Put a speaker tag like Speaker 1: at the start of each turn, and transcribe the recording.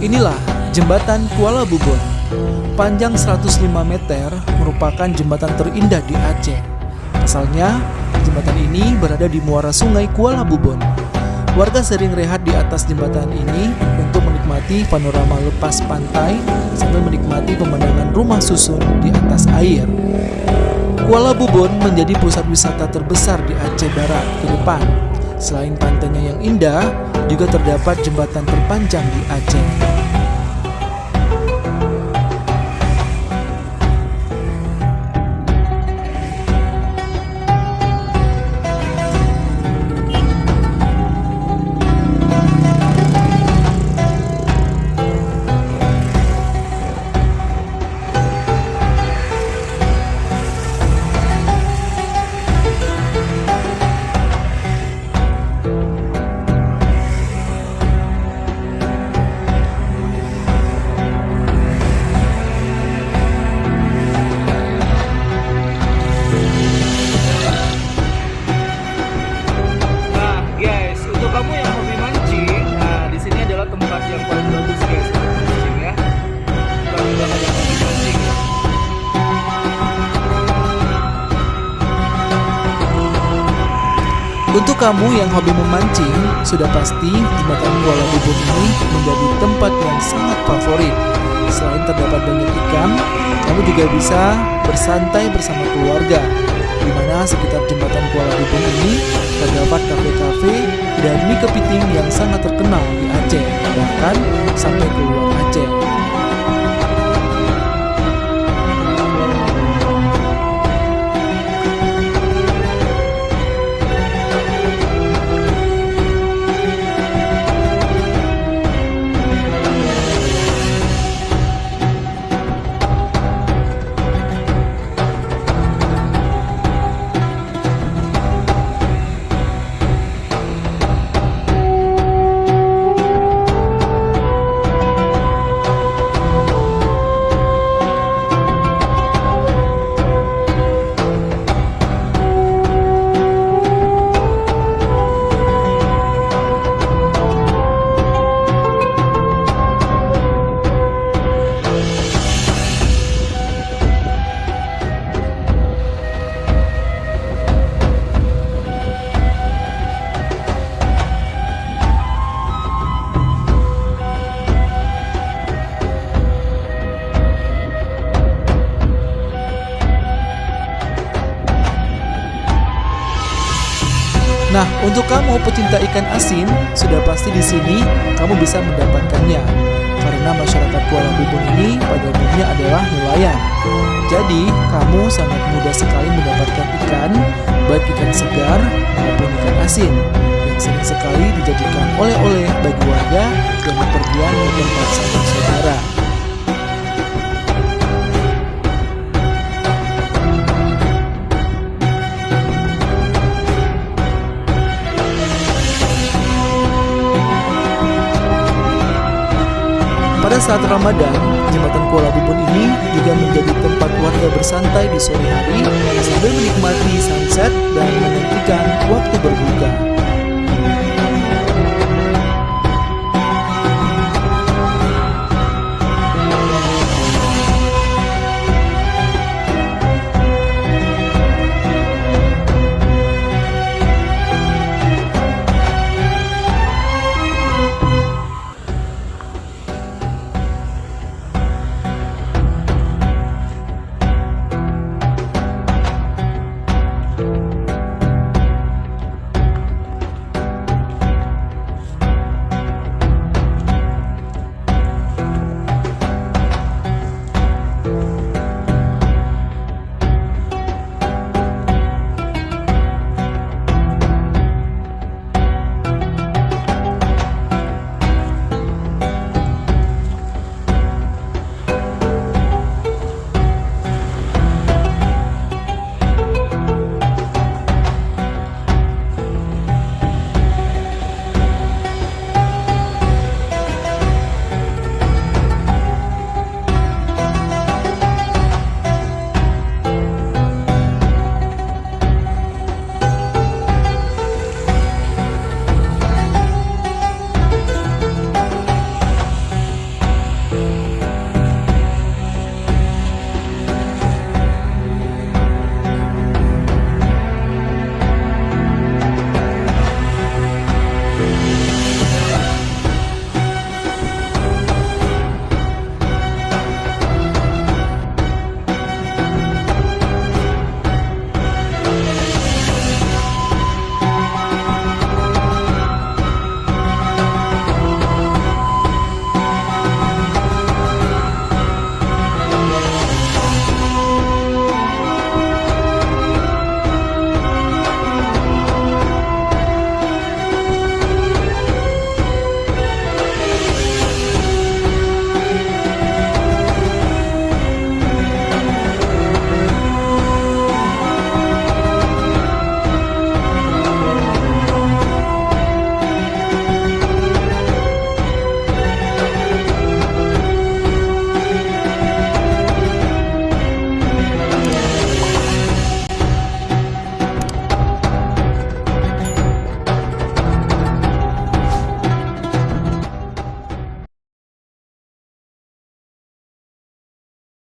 Speaker 1: Inilah Jembatan Kuala Bubon. Panjang 105 meter, merupakan jembatan terindah di Aceh. Asalnya, jembatan ini berada di muara sungai Kuala Bubon. Warga sering rehat di atas jembatan ini untuk menikmati panorama lepas pantai sambil menikmati pemandangan rumah susun di atas air. Kuala Bubon menjadi pusat wisata terbesar di Aceh Barat ke depan. Selain pantainya yang indah, juga terdapat jembatan terpanjang di Aceh.
Speaker 2: Kamu yang hobi mancing, nah di sini adalah tempat yang paling bagus guys untuk mancing ya. Kamu juga ada yang hobi mancing.
Speaker 1: Untuk kamu yang hobi memancing, sudah pasti jembatan Kuala Bubon ini menjadi tempat yang sangat favorit. Selain terdapat banyak ikan, kamu juga bisa bersantai bersama keluarga, di mana sekitar jembatan Kuala Bubon ini terdapat kafe-kafe dan mie kepiting yang sangat terkenal di Aceh, bahkan sampai ke luar Aceh. Nah, untuk kamu pecinta ikan asin, sudah pasti di sini kamu bisa mendapatkannya. Karena masyarakat Kuala Bubon ini pada umumnya adalah nelayan. Jadi, kamu sangat mudah sekali mendapatkan ikan, baik ikan segar maupun ikan asin, yang sering sekali dijadikan oleh-oleh bagi warga yang bepergian ke tempat saudara-saudara. Pada saat Ramadan, jembatan Kuala Bubon ini juga menjadi tempat warga bersantai di sore hari sambil menikmati sunset dan menantikan waktu berbuka.